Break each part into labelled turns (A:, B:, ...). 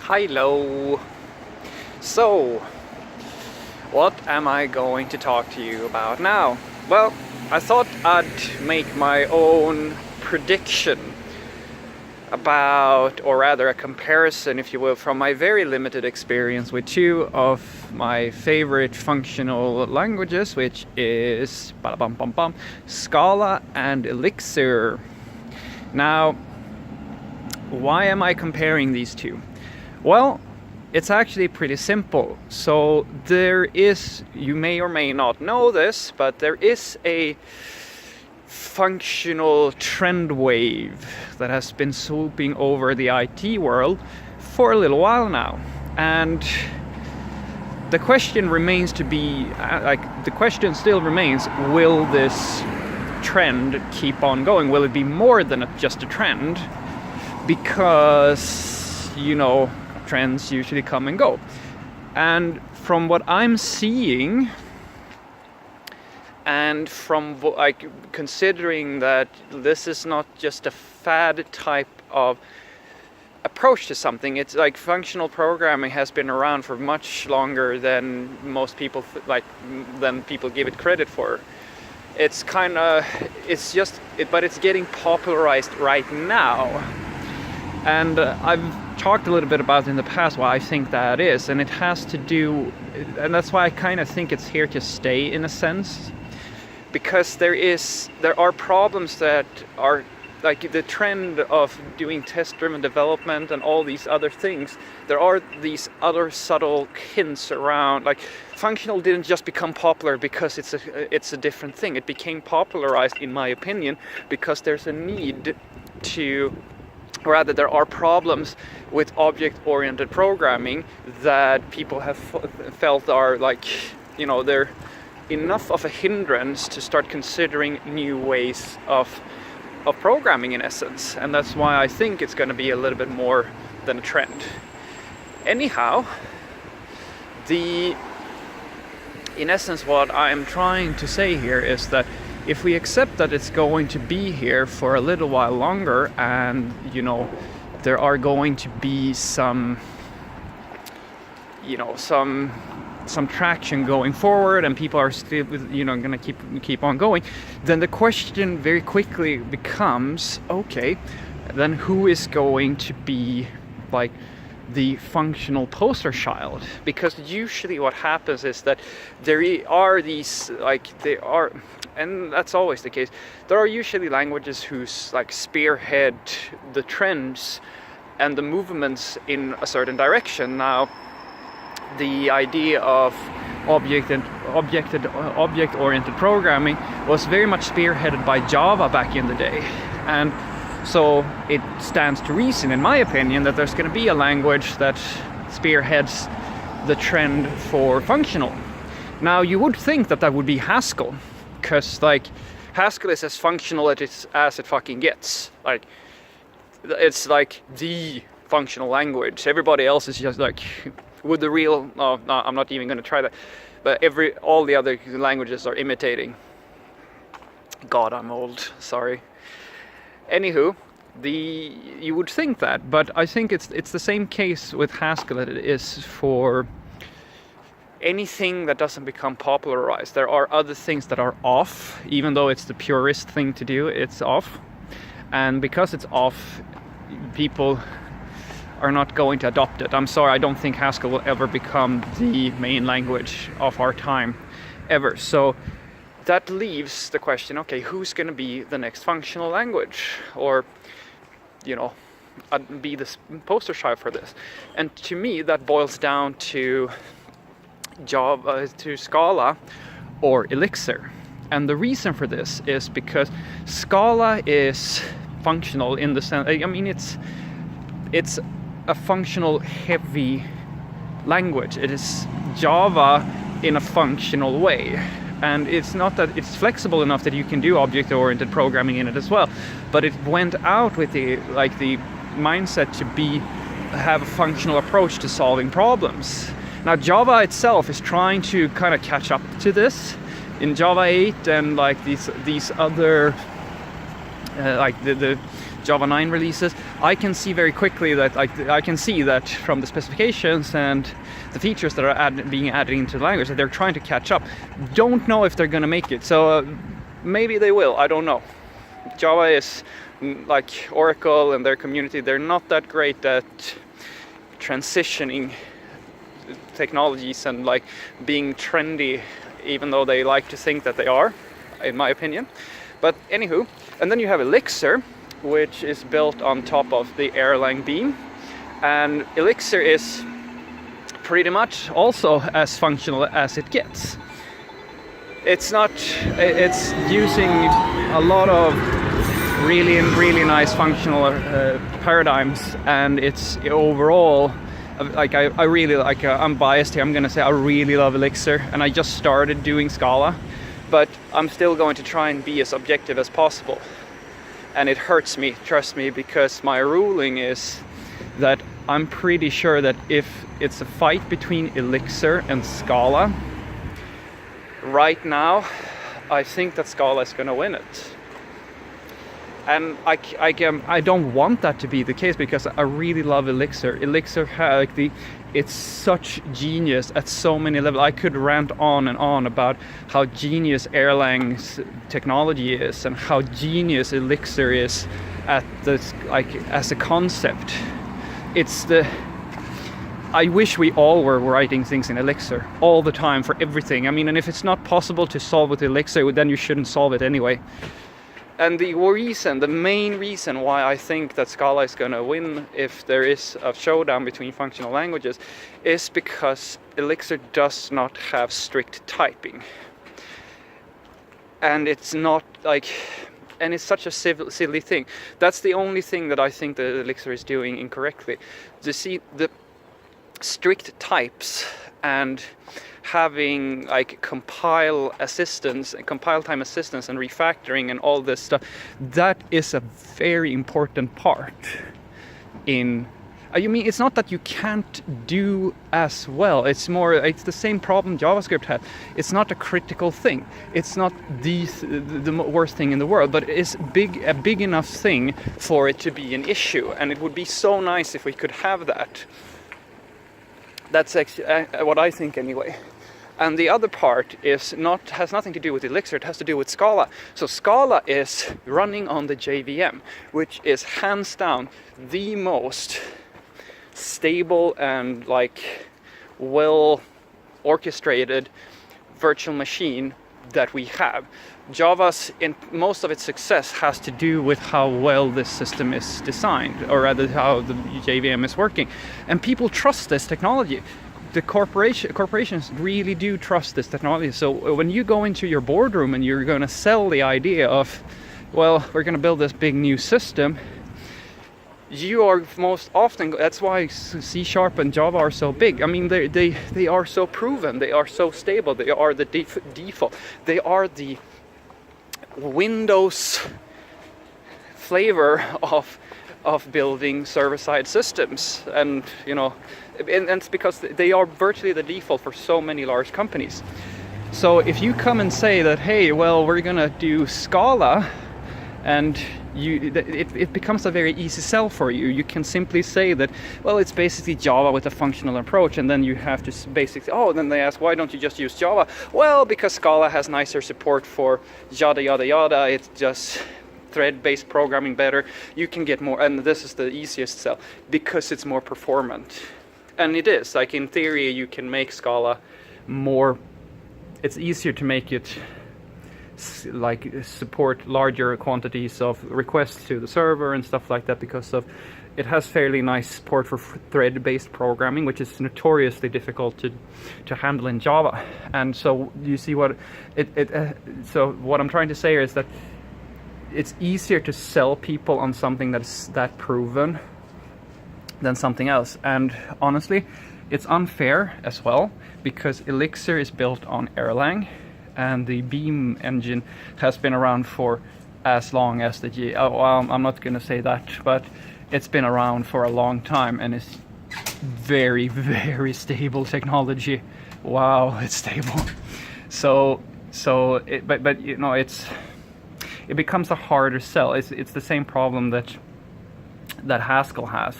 A: Hello. So, what am I going to talk to you about now? Well, I thought I'd make my own prediction about, or rather a comparison, if you will, from my very limited experience with two of my favorite functional languages, which is Scala and Elixir. Now, why am I comparing these two? Well, it's actually pretty simple. So there is, you may or may not know this, but there is a functional trend wave that has been swooping over the IT world for a little while now. And the question remains to be, the question still remains, will this trend keep on going? Will it be more than just a trend? Because, trends usually come and go. And from what I'm seeing, and from considering that this is not just a fad type of approach to something, it's like functional programming has been around for much longer than most people than people give it credit for. It's but it's getting popularized right now. And I've talked a little bit about in the past why I think that is, and it has to do, and that's why I kind of think it's here to stay in a sense, because there are problems that are like the trend of doing test-driven development and all these other things. There are these other subtle hints around, like functional didn't just become popular because it's a different thing. It became popularized, in my opinion, because there's a need to, rather, there are problems with object-oriented programming that people have felt are they're enough of a hindrance to start considering new ways of programming, in essence. And that's why I think it's going to be a little bit more than a trend. Anyhow, in essence, what I'm trying to say here is that if we accept that it's going to be here for a little while longer, and there are going to be some traction going forward, and people are still going to keep on going, then the question very quickly becomes, okay, then who is going to be the functional poster child? Because usually what happens is that there are these, and that's always the case, there are usually languages who spearhead the trends and the movements in a certain direction. Now, the idea of object-oriented programming was very much spearheaded by Java back in the day. And so it stands to reason, in my opinion, that there's going to be a language that spearheads the trend for functional. Now, you would think that would be Haskell, because Haskell is as functional as it fucking gets. It's the functional language. Everybody else is just with the real. No, I'm not even going to try that. But all the other languages are imitating. God, I'm old. Sorry. Anywho, you would think that, but I think it's the same case with Haskell that it is for anything that doesn't become popularized. There are other things that are off, even though it's the purest thing to do, it's off. And because it's off, people are not going to adopt it. I'm sorry, I don't think Haskell will ever become the main language of our time, ever. So that leaves the question, okay, who's going to be the next functional language? Or, be the poster child for this? And to me, that boils down to Java, to Scala or Elixir. And the reason for this is because Scala is functional in the sense, it's a functional heavy language. It is Java in a functional way. And it's not that it's flexible enough that you can do object-oriented programming in it as well, but it went out with the mindset to have a functional approach to solving problems. Now, Java itself is trying to kind of catch up to this. In Java 8 and these other the Java 9 releases, I can see very quickly that I can see that from the specifications and the features that are being added into the language that they're trying to catch up. Don't know if they're going to make it, so maybe they will, I don't know. Java is like Oracle and their community, they're not that great at transitioning technologies and like being trendy, even though they like to think that they are, in my opinion. But anywho, and then you have Elixir, which is built on top of the Erlang Beam, and Elixir is pretty much also as functional as it gets. It's using a lot of really nice functional paradigms, and it's overall like I really like. I'm biased here. I'm gonna say I really love Elixir, and I just started doing Scala, but I'm still going to try and be as objective as possible. And it hurts me, trust me, because my ruling is that I'm pretty sure that if it's a fight between Elixir and Scala, right now, I think that Scala is going to win it. And I don't want that to be the case, because I really love Elixir. Elixir, it's such genius at so many levels. I could rant on and on about how genius Erlang's technology is and how genius Elixir is at this, as a concept. I wish we all were writing things in Elixir all the time for everything. I mean, and if it's not possible to solve with Elixir, then you shouldn't solve it anyway. And the main reason why I think that Scala is going to win if there is a showdown between functional languages is because Elixir does not have strict typing. And it's not and it's such a silly thing. That's the only thing that I think that Elixir is doing incorrectly. The strict types and having compile time assistance and refactoring and all this stuff, that is a very important part in it's not that you can't do as well. It's the same problem JavaScript had. It's not a critical thing. It's not the worst thing in the world, but it's a big enough thing for it to be an issue, and it would be so nice if we could have that. That's actually what I think anyway. And the other part has nothing to do with Elixir, it has to do with Scala. So Scala is running on the JVM, which is hands down the most stable and well orchestrated virtual machine that we have. Java's, in most of its success, has to do with how well this system is designed, or rather how the JVM is working. And people trust this technology. The corporations really do trust this technology. So when you go into your boardroom and you're going to sell the idea of, well, we're going to build this big new system, you are most often, that's why C# and Java are so big. I mean, they are so proven, they are so stable, they are the default, they are the Windows flavor of building server-side systems, and and it's because they are virtually the default for so many large companies. So if you come and say that, hey, well, we're gonna do Scala, and it becomes a very easy sell for you. You can simply say that, well, it's basically Java with a functional approach, and then you have to basically, then they ask, why don't you just use Java? Well, because Scala has nicer support for yada yada yada. It's just thread-based programming better. You can get more, and this is the easiest sell because it's more performant. And it is, in theory, you can make Scala more, it's easier to make it support larger quantities of requests to the server and stuff like that, because it has fairly nice support for thread-based programming, which is notoriously difficult to handle in Java. And so you see so what I'm trying to say is that it's easier to sell people on something that's that proven than something else. And honestly, it's unfair as well, because Elixir is built on Erlang, and the Beam engine has been around for as long as I'm not going to say that, but it's been around for a long time, and it's very, very stable technology. Wow, it's stable. It becomes a harder sell. It's the same problem that that Haskell has.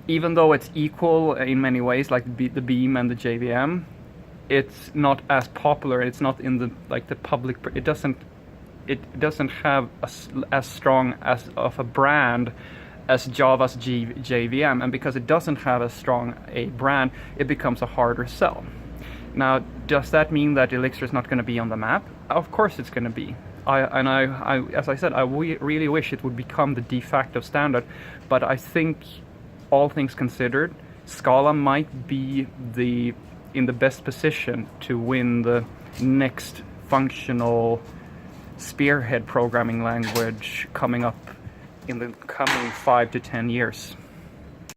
A: Even though it's equal in many ways, like the Beam and the JVM, it's not as popular. It's not in the the public. It doesn't have as strong as of a brand as Java's JVM, and because it doesn't have as strong a brand, it becomes a harder sell. Now, does that mean that Elixir is not going to be on the map? Of course, it's going to be. As I said, I really wish it would become the de facto standard, but I think, all things considered, Scala might be in the best position to win the next functional spearhead programming language coming up in the coming 5 to 10 years.